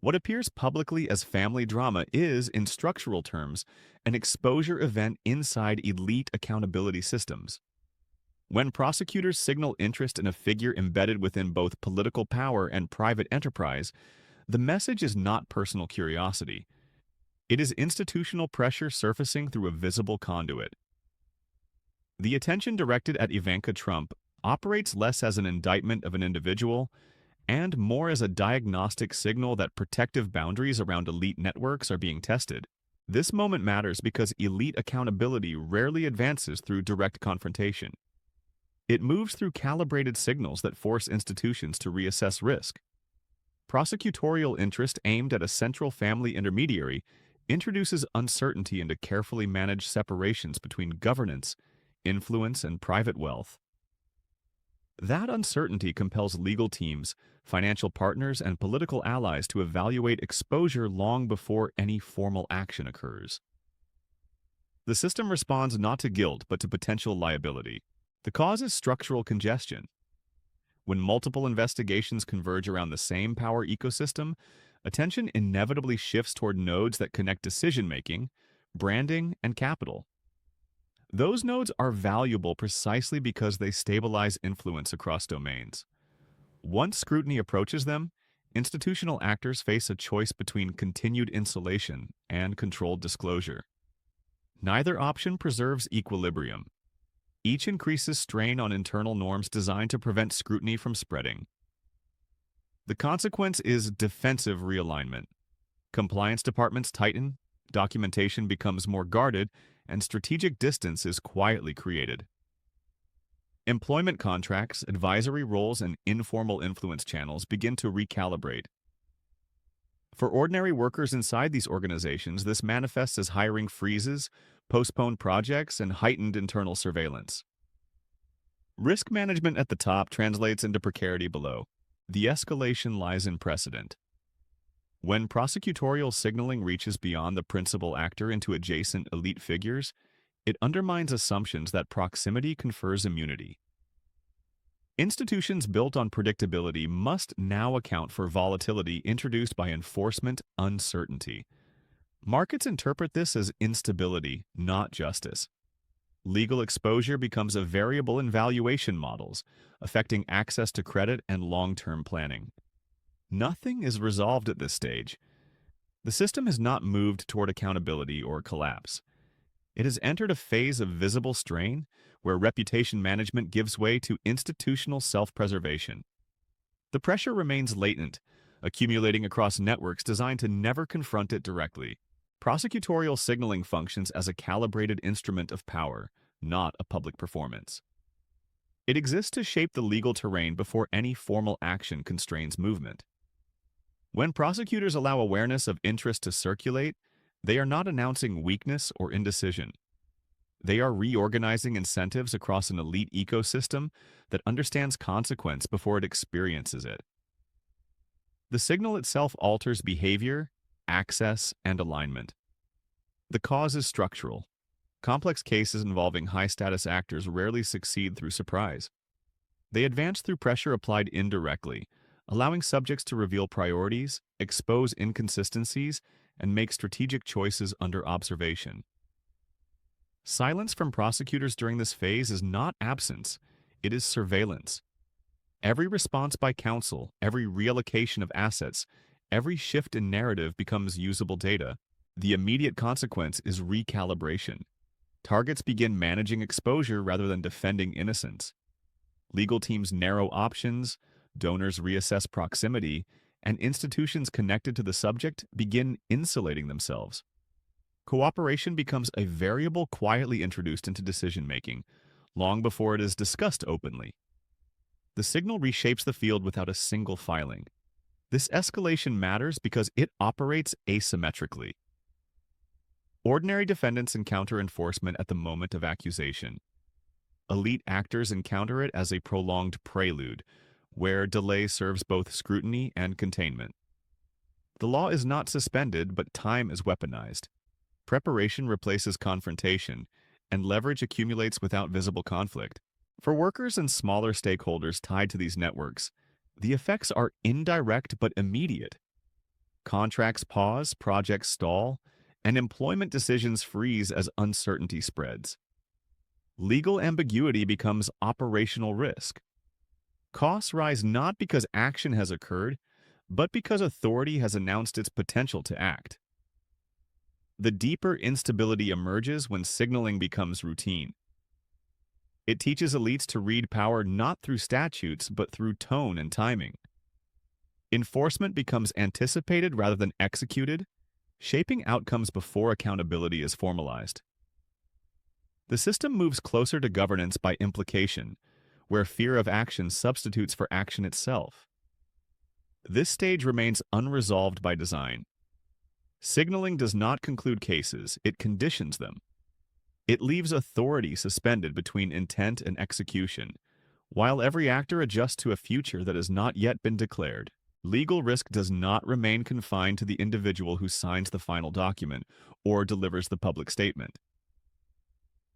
What appears publicly as family drama is, in structural terms, an exposure event inside elite accountability systems. When prosecutors signal interest in a figure embedded within both political power and private enterprise, the message is not personal curiosity. It is institutional pressure surfacing through a visible conduit. The attention directed at Ivanka Trump operates less as an indictment of an individual and more as a diagnostic signal that protective boundaries around elite networks are being tested. This moment matters because elite accountability rarely advances through direct confrontation. It moves through calibrated signals that force institutions to reassess risk. Prosecutorial interest aimed at a central family intermediary introduces uncertainty into carefully managed separations between governance, influence, and private wealth. That uncertainty compels legal teams, financial partners, and political allies to evaluate exposure long before any formal action occurs. The system responds not to guilt but to potential liability. The cause is structural congestion. When multiple investigations converge around the same power ecosystem, attention inevitably shifts toward nodes that connect decision-making, branding, and capital. Those nodes are valuable precisely because they stabilize influence across domains. Once scrutiny approaches them, institutional actors face a choice between continued insulation and controlled disclosure. Neither option preserves equilibrium. Each increases strain on internal norms designed to prevent scrutiny from spreading. The consequence is defensive realignment. Compliance departments tighten, documentation becomes more guarded, and strategic distance is quietly created. Employment contracts, advisory roles, and informal influence channels begin to recalibrate. For ordinary workers inside these organizations, this manifests as hiring freezes, postponed projects, and heightened internal surveillance. Risk management at the top translates into precarity below. The escalation lies in precedent. When prosecutorial signaling reaches beyond the principal actor into adjacent elite figures, it undermines assumptions that proximity confers immunity. Institutions built on predictability must now account for volatility introduced by enforcement uncertainty. Markets interpret this as instability, not justice. Legal exposure becomes a variable in valuation models, affecting access to credit and long-term planning. Nothing is resolved at this stage. The system has not moved toward accountability or collapse. It has entered a phase of visible strain where reputation management gives way to institutional self-preservation. The pressure remains latent, accumulating across networks designed to never confront it directly. Prosecutorial signaling functions as a calibrated instrument of power, not a public performance. It exists to shape the legal terrain before any formal action constrains movement. When prosecutors allow awareness of interest to circulate, they are not announcing weakness or indecision. They are reorganizing incentives across an elite ecosystem that understands consequence before it experiences it. The signal itself alters behavior, access, and alignment. The cause is structural. Complex cases involving high-status actors rarely succeed through surprise. They advance through pressure applied indirectly, allowing subjects to reveal priorities, expose inconsistencies, and make strategic choices under observation. Silence from prosecutors during this phase is not absence, it is surveillance. Every response by counsel, every reallocation of assets, every shift in narrative becomes usable data. The immediate consequence is recalibration. Targets begin managing exposure rather than defending innocence. Legal teams narrow options, donors reassess proximity, and institutions connected to the subject begin insulating themselves. Cooperation becomes a variable quietly introduced into decision-making, long before it is discussed openly. The signal reshapes the field without a single filing. This escalation matters because it operates asymmetrically. Ordinary defendants encounter enforcement at the moment of accusation. Elite actors encounter it as a prolonged prelude, where delay serves both scrutiny and containment. The law is not suspended, but time is weaponized. Preparation replaces confrontation, and leverage accumulates without visible conflict. For workers and smaller stakeholders tied to these networks, the effects are indirect but immediate. Contracts pause, projects stall, and employment decisions freeze as uncertainty spreads. Legal ambiguity becomes operational risk. Costs rise not because action has occurred, but because authority has announced its potential to act. The deeper instability emerges when signaling becomes routine. It teaches elites to read power not through statutes, but through tone and timing. Enforcement becomes anticipated rather than executed, shaping outcomes before accountability is formalized. The system moves closer to governance by implication, where fear of action substitutes for action itself. This stage remains unresolved by design. Signaling does not conclude cases, it conditions them. It leaves authority suspended between intent and execution, while every actor adjusts to a future that has not yet been declared. Legal risk does not remain confined to the individual who signs the final document or delivers the public statement.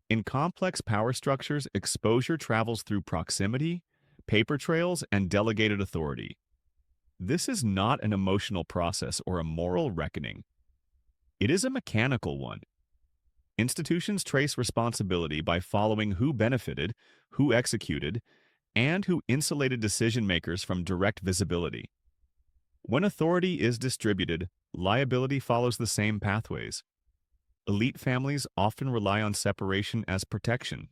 In complex power structures, exposure travels through proximity, paper trails, and delegated authority. This is not an emotional process or a moral reckoning. It is a mechanical one. Institutions trace responsibility by following who benefited, who executed, and who insulated decision-makers from direct visibility. When authority is distributed, liability follows the same pathways. Elite families often rely on separation as protection.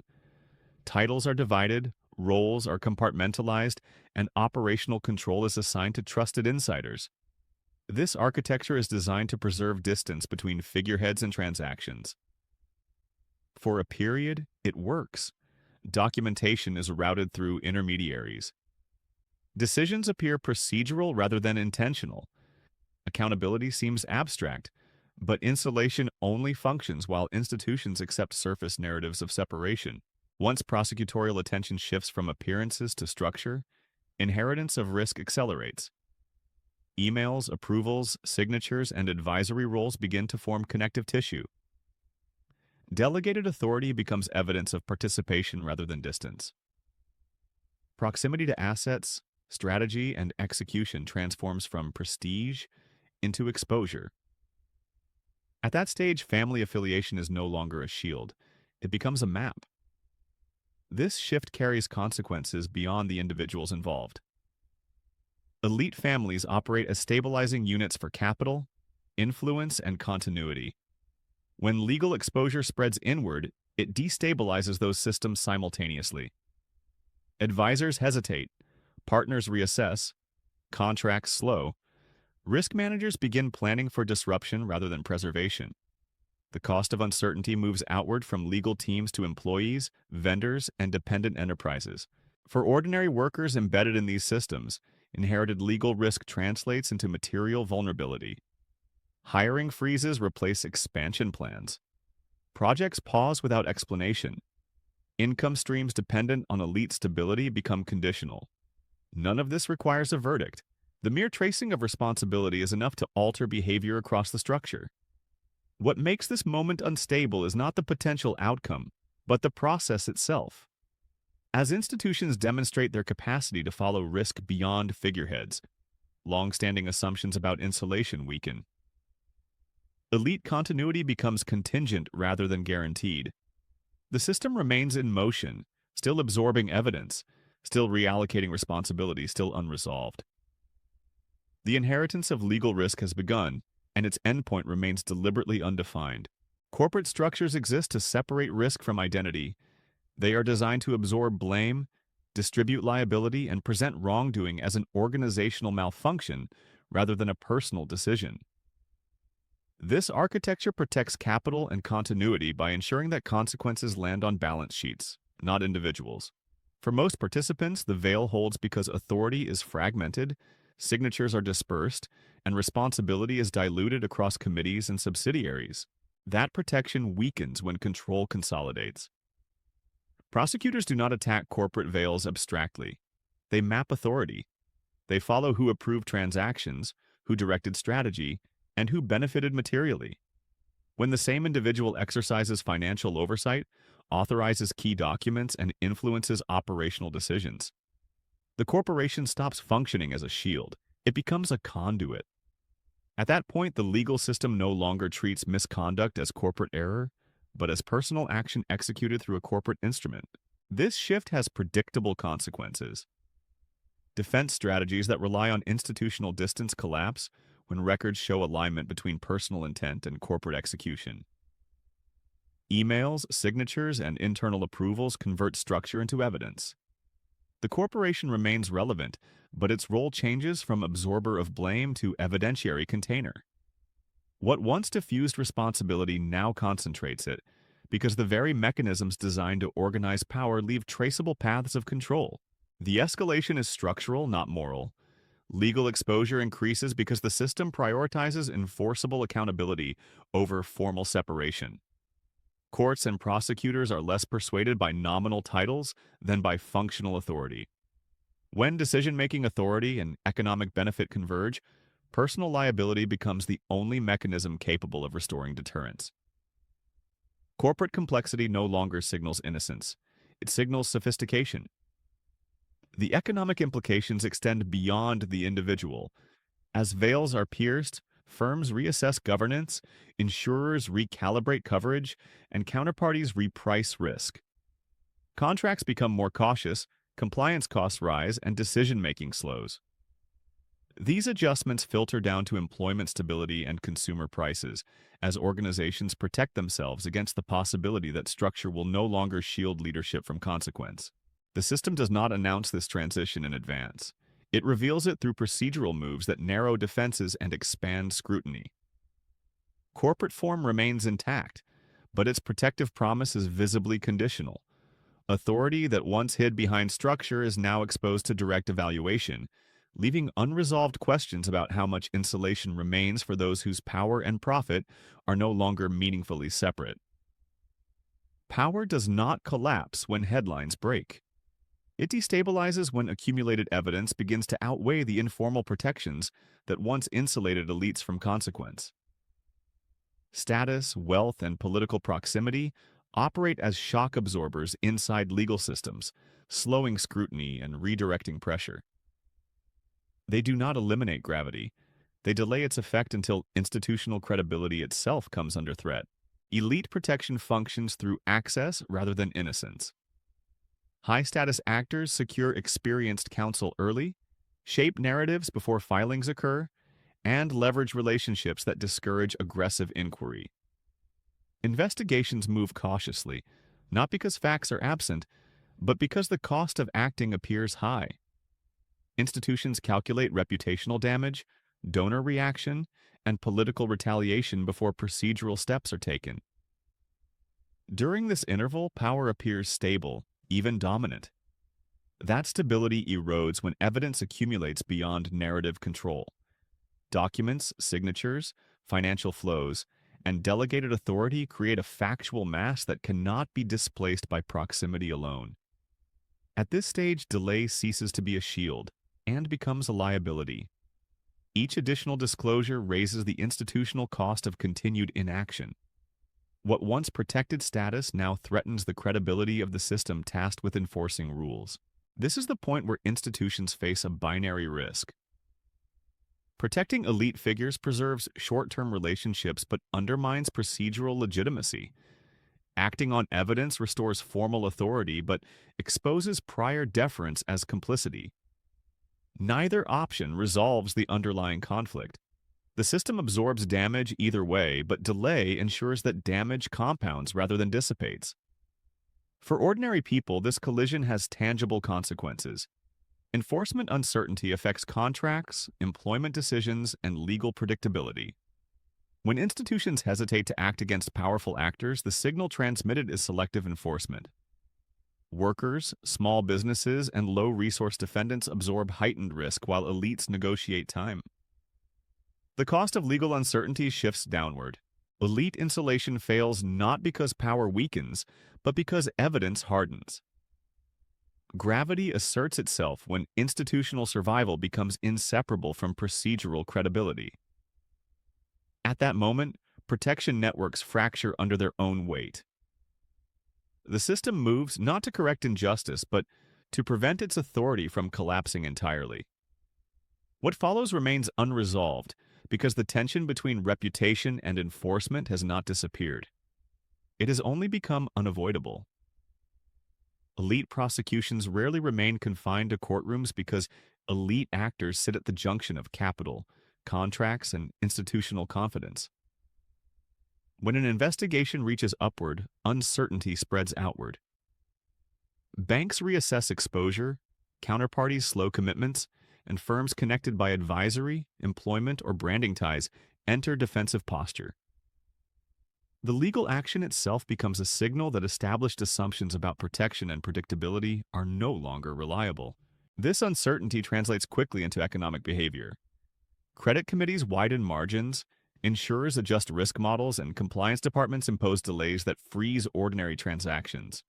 Titles are divided, roles are compartmentalized, and operational control is assigned to trusted insiders. This architecture is designed to preserve distance between figureheads and transactions. For a period, it works. Documentation is routed through intermediaries. Decisions appear procedural rather than intentional. Accountability seems abstract, but insulation only functions while institutions accept surface narratives of separation. Once prosecutorial attention shifts from appearances to structure, inheritance of risk accelerates. Emails, approvals, signatures, and advisory roles begin to form connective tissue. Delegated authority becomes evidence of participation rather than distance. Proximity to assets, strategy, and execution transforms from prestige into exposure. At that stage, family affiliation is no longer a shield. It becomes a map. This shift carries consequences beyond the individuals involved. Elite families operate as stabilizing units for capital, influence, and continuity. When legal exposure spreads inward, it destabilizes those systems simultaneously. Advisors hesitate, partners reassess, contracts slow. Risk managers begin planning for disruption rather than preservation. The cost of uncertainty moves outward from legal teams to employees, vendors, and dependent enterprises. For ordinary workers embedded in these systems, inherited legal risk translates into material vulnerability. Hiring freezes replace expansion plans. Projects pause without explanation. Income streams dependent on elite stability become conditional. None of this requires a verdict. The mere tracing of responsibility is enough to alter behavior across the structure. What makes this moment unstable is not the potential outcome, but the process itself. As institutions demonstrate their capacity to follow risk beyond figureheads, long-standing assumptions about insulation weaken. Elite continuity becomes contingent rather than guaranteed. The system remains in motion, still absorbing evidence, still reallocating responsibility, still unresolved. The inheritance of legal risk has begun, and its endpoint remains deliberately undefined. Corporate structures exist to separate risk from identity. They are designed to absorb blame, distribute liability, and present wrongdoing as an organizational malfunction rather than a personal decision. This architecture protects capital and continuity by ensuring that consequences land on balance sheets, not individuals. For most participants, the veil holds because authority is fragmented, signatures are dispersed, and responsibility is diluted across committees and subsidiaries. That protection weakens when control consolidates. Prosecutors do not attack corporate veils abstractly. They map authority. They follow who approved transactions, who directed strategy, and who benefited materially. When the same individual exercises financial oversight, authorizes key documents, and influences operational decisions, the corporation stops functioning as a shield. It becomes a conduit. At that point, the legal system no longer treats misconduct as corporate error, but as personal action executed through a corporate instrument. This shift has predictable consequences. Defense strategies that rely on institutional distance collapse when records show alignment between personal intent and corporate execution. Emails, signatures, and internal approvals convert structure into evidence. The corporation remains relevant, but its role changes from absorber of blame to evidentiary container. What once diffused responsibility now concentrates it, because the very mechanisms designed to organize power leave traceable paths of control. The escalation is structural, not moral. Legal exposure increases because the system prioritizes enforceable accountability over formal separation. Courts and prosecutors are less persuaded by nominal titles than by functional authority. When decision-making authority and economic benefit converge, personal liability becomes the only mechanism capable of restoring deterrence. Corporate complexity no longer signals innocence. It signals sophistication. The economic implications extend beyond the individual. As veils are pierced, firms reassess governance, insurers recalibrate coverage, and counterparties reprice risk. Contracts become more cautious, compliance costs rise, and decision-making slows. These adjustments filter down to employment stability and consumer prices, as organizations protect themselves against the possibility that structure will no longer shield leadership from consequence. The system does not announce this transition in advance. It reveals it through procedural moves that narrow defenses and expand scrutiny. Corporate form remains intact, but its protective promise is visibly conditional. Authority that once hid behind structure is now exposed to direct evaluation, leaving unresolved questions about how much insulation remains for those whose power and profit are no longer meaningfully separate. Power does not collapse when headlines break. It destabilizes when accumulated evidence begins to outweigh the informal protections that once insulated elites from consequence. Status, wealth, and political proximity operate as shock absorbers inside legal systems, slowing scrutiny and redirecting pressure. They do not eliminate gravity. They delay its effect until institutional credibility itself comes under threat. Elite protection functions through access rather than innocence. High-status actors secure experienced counsel early, shape narratives before filings occur, and leverage relationships that discourage aggressive inquiry. Investigations move cautiously, not because facts are absent, but because the cost of acting appears high. Institutions calculate reputational damage, donor reaction, and political retaliation before procedural steps are taken. During this interval, power appears stable, even dominant. That stability erodes when evidence accumulates beyond narrative control. Documents, signatures, financial flows, and delegated authority create a factual mass that cannot be displaced by proximity alone. At this stage, delay ceases to be a shield and becomes a liability. Each additional disclosure raises the institutional cost of continued inaction. What once protected status now threatens the credibility of the system tasked with enforcing rules. This is the point where institutions face a binary risk. Protecting elite figures preserves short-term relationships but undermines procedural legitimacy. Acting on evidence restores formal authority but exposes prior deference as complicity. Neither option resolves the underlying conflict. The system absorbs damage either way, but delay ensures that damage compounds rather than dissipates. For ordinary people, this collision has tangible consequences. Enforcement uncertainty affects contracts, employment decisions, and legal predictability. When institutions hesitate to act against powerful actors, the signal transmitted is selective enforcement. Workers, small businesses, and low-resource defendants absorb heightened risk while elites negotiate time. The cost of legal uncertainty shifts downward. Elite insulation fails not because power weakens, but because evidence hardens. Gravity asserts itself when institutional survival becomes inseparable from procedural credibility. At that moment, protection networks fracture under their own weight. The system moves not to correct injustice, but to prevent its authority from collapsing entirely. What follows remains unresolved because the tension between reputation and enforcement has not disappeared. It has only become unavoidable. Elite prosecutions rarely remain confined to courtrooms because elite actors sit at the junction of capital, contracts, and institutional confidence. When an investigation reaches upward, uncertainty spreads outward. Banks reassess exposure, counterparties slow commitments, and firms connected by advisory, employment, or branding ties enter defensive posture. The legal action itself becomes a signal that established assumptions about protection and predictability are no longer reliable. This uncertainty translates quickly into economic behavior. Credit committees widen margins, insurers adjust risk models, and compliance departments impose delays that freeze ordinary transactions.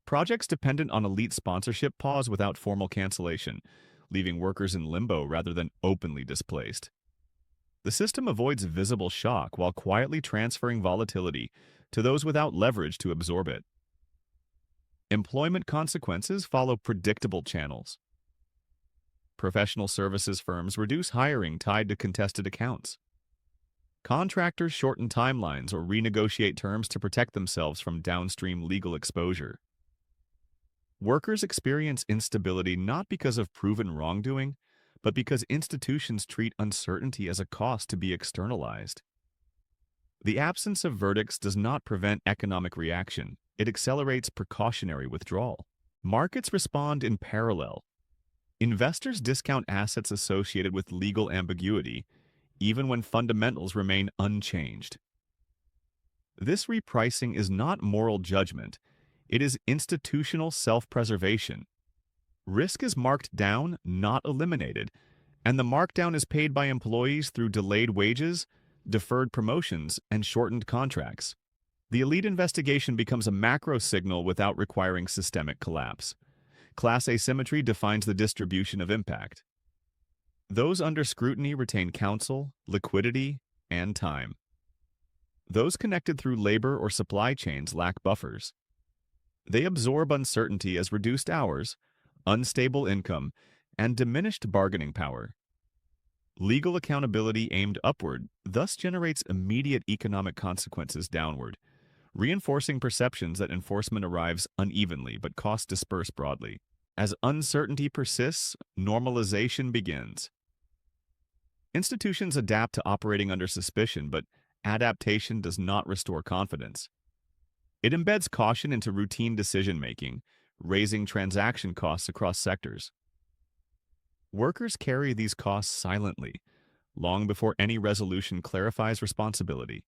Projects dependent on elite sponsorship pause without formal cancellation, leaving workers in limbo rather than openly displaced. The system avoids visible shock while quietly transferring volatility to those without leverage to absorb it. Employment consequences follow predictable channels. Professional services firms reduce hiring tied to contested accounts. Contractors shorten timelines or renegotiate terms to protect themselves from downstream legal exposure. Workers experience instability not because of proven wrongdoing, but because institutions treat uncertainty as a cost to be externalized. The absence of verdicts does not prevent economic reaction. It accelerates precautionary withdrawal. Markets respond in parallel. Investors discount assets associated with legal ambiguity, even when fundamentals remain unchanged. This repricing is not moral judgment. It is institutional self-preservation. Risk is marked down, not eliminated, and the markdown is paid by employees through delayed wages, deferred promotions, and shortened contracts. The elite investigation becomes a macro signal without requiring systemic collapse. Class asymmetry defines the distribution of impact. Those under scrutiny retain counsel, liquidity, and time. Those connected through labor or supply chains lack buffers. They absorb uncertainty as reduced hours, unstable income, and diminished bargaining power. Legal accountability aimed upward thus generates immediate economic consequences downward, reinforcing perceptions that enforcement arrives unevenly but costs disperse broadly. As uncertainty persists, normalization begins. Institutions adapt to operating under suspicion, but adaptation does not restore confidence. It embeds caution into routine decision-making, raising transaction costs across sectors. Workers carry these costs silently, long before any resolution clarifies responsibility.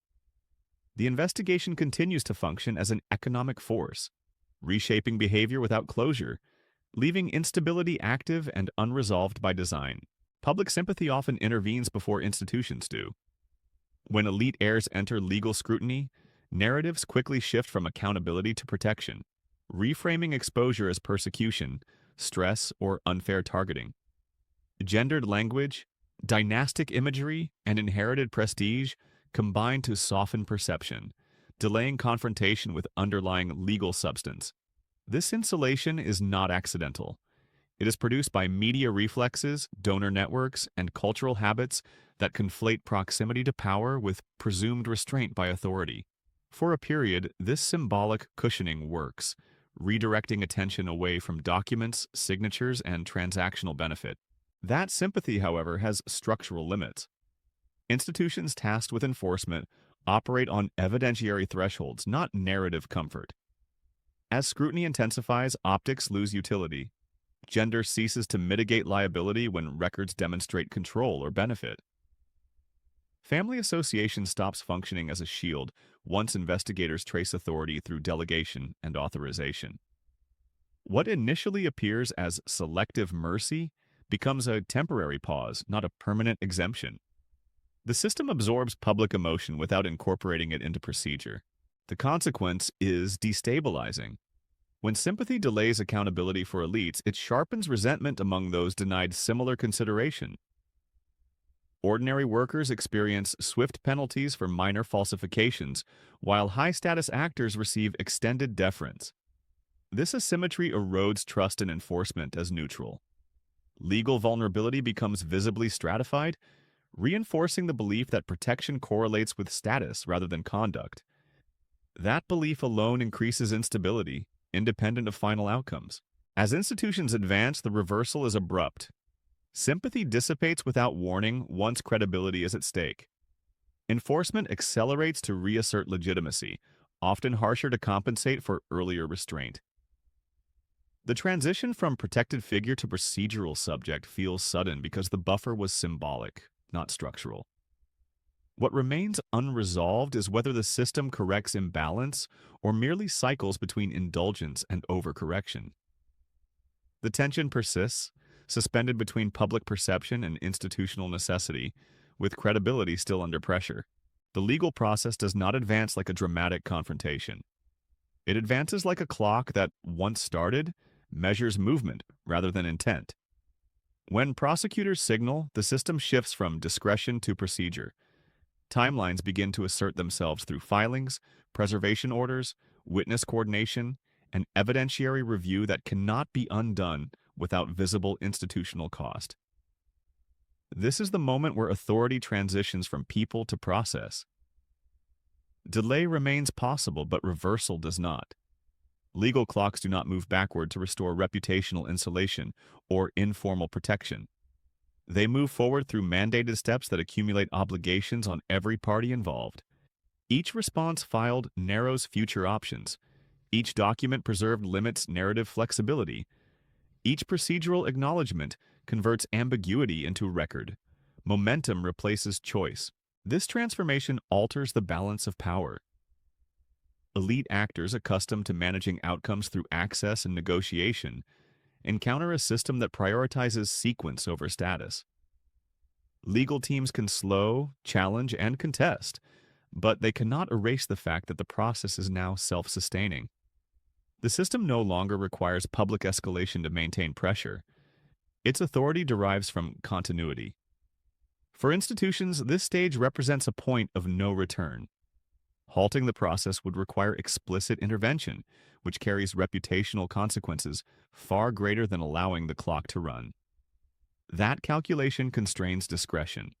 The investigation continues to function as an economic force, reshaping behavior without closure, leaving instability active and unresolved by design. Public sympathy often intervenes before institutions do. When elite heirs enter legal scrutiny, narratives quickly shift from accountability to protection, reframing exposure as persecution, stress, or unfair targeting. Gendered language, dynastic imagery, and inherited prestige combine to soften perception, delaying confrontation with underlying legal substance. This insulation is not accidental. It is produced by media reflexes, donor networks, and cultural habits that conflate proximity to power with presumed restraint by authority. For a period, this symbolic cushioning works, redirecting attention away from documents, signatures, and transactional benefit. That sympathy, however, has structural limits. Institutions tasked with enforcement operate on evidentiary thresholds, not narrative comfort. As scrutiny intensifies, optics lose utility. Gender ceases to mitigate liability when records demonstrate control or benefit. Family association stops functioning as a shield once investigators trace authority through delegation and authorization. What initially appears as selective mercy becomes a temporary pause, not a permanent exemption. The system absorbs public emotion without incorporating it into procedure. The consequence is destabilizing. When sympathy delays accountability for elites, it sharpens resentment among those denied similar consideration. Ordinary workers experience swift penalties for minor falsifications, while high-status actors receive extended deference. This asymmetry erodes trust in enforcement as neutral. Legal vulnerability becomes visibly stratified, reinforcing the belief that protection correlates with status rather than conduct. That belief alone increases instability, independent of final outcomes. As institutions advance, the reversal is abrupt. Sympathy dissipates without warning once credibility is at stake. Enforcement accelerates to reassert legitimacy, often harsher to compensate for earlier restraint. The transition from protected figure to procedural subject feels sudden because the buffer was symbolic, not structural. What remains unresolved is whether the system corrects imbalance or merely cycles between indulgence and overcorrection. The tension persists, suspended between public perception and institutional necessity, with credibility still under pressure. The legal process does not advance like a dramatic confrontation. It advances like a clock that, once started, measures movement rather than intent. When prosecutors signal, the system shifts from discretion to procedure. Timelines begin to assert themselves through filings, preservation orders, witness coordination, and evidentiary review that cannot be undone without visible institutional cost. This is the moment where authority transitions from people to process. Delay remains possible, but reversal does not. Legal clocks do not move backward to restore reputational insulation or informal protection. They move forward through mandated steps that accumulate obligations on every party involved. Each response filed narrows future options. Each document preserved limits narrative flexibility. Each procedural acknowledgement converts ambiguity into record. Momentum replaces choice. This transformation alters the balance of power. Elite actors accustomed to managing outcomes through access and negotiation encounter a system that prioritizes sequence over status. Legal teams can slow, challenge, and contest, but they cannot erase the fact that the process is now self-sustaining. The system no longer requires public escalation to maintain pressure. Its authority derives from continuity. For institutions, this stage represents a point of no return. Halting the process would require explicit intervention, which carries reputational consequences far greater than allowing the clock to run. That calculation constrains discretion.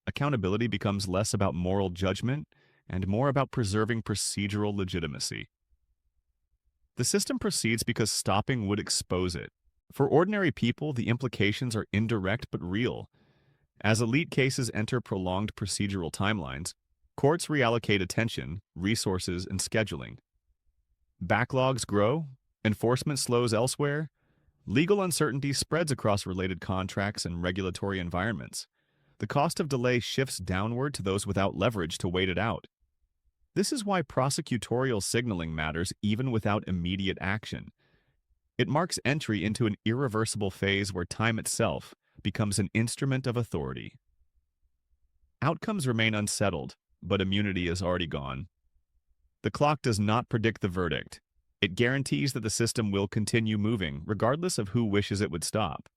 Accountability becomes less about moral judgment and more about preserving procedural legitimacy. The system proceeds because stopping would expose it. For ordinary people, the implications are indirect but real. As elite cases enter prolonged procedural timelines, courts reallocate attention, resources, and scheduling. Backlogs grow, enforcement slows elsewhere, legal uncertainty spreads across related contracts and regulatory environments. The cost of delay shifts downward to those without leverage to wait it out. This is why prosecutorial signaling matters even without immediate action. It marks entry into an irreversible phase where time itself becomes an instrument of authority. Outcomes remain unsettled, but immunity is already gone. The clock does not predict the verdict. It guarantees that the system will continue moving, regardless of who wishes it would stop.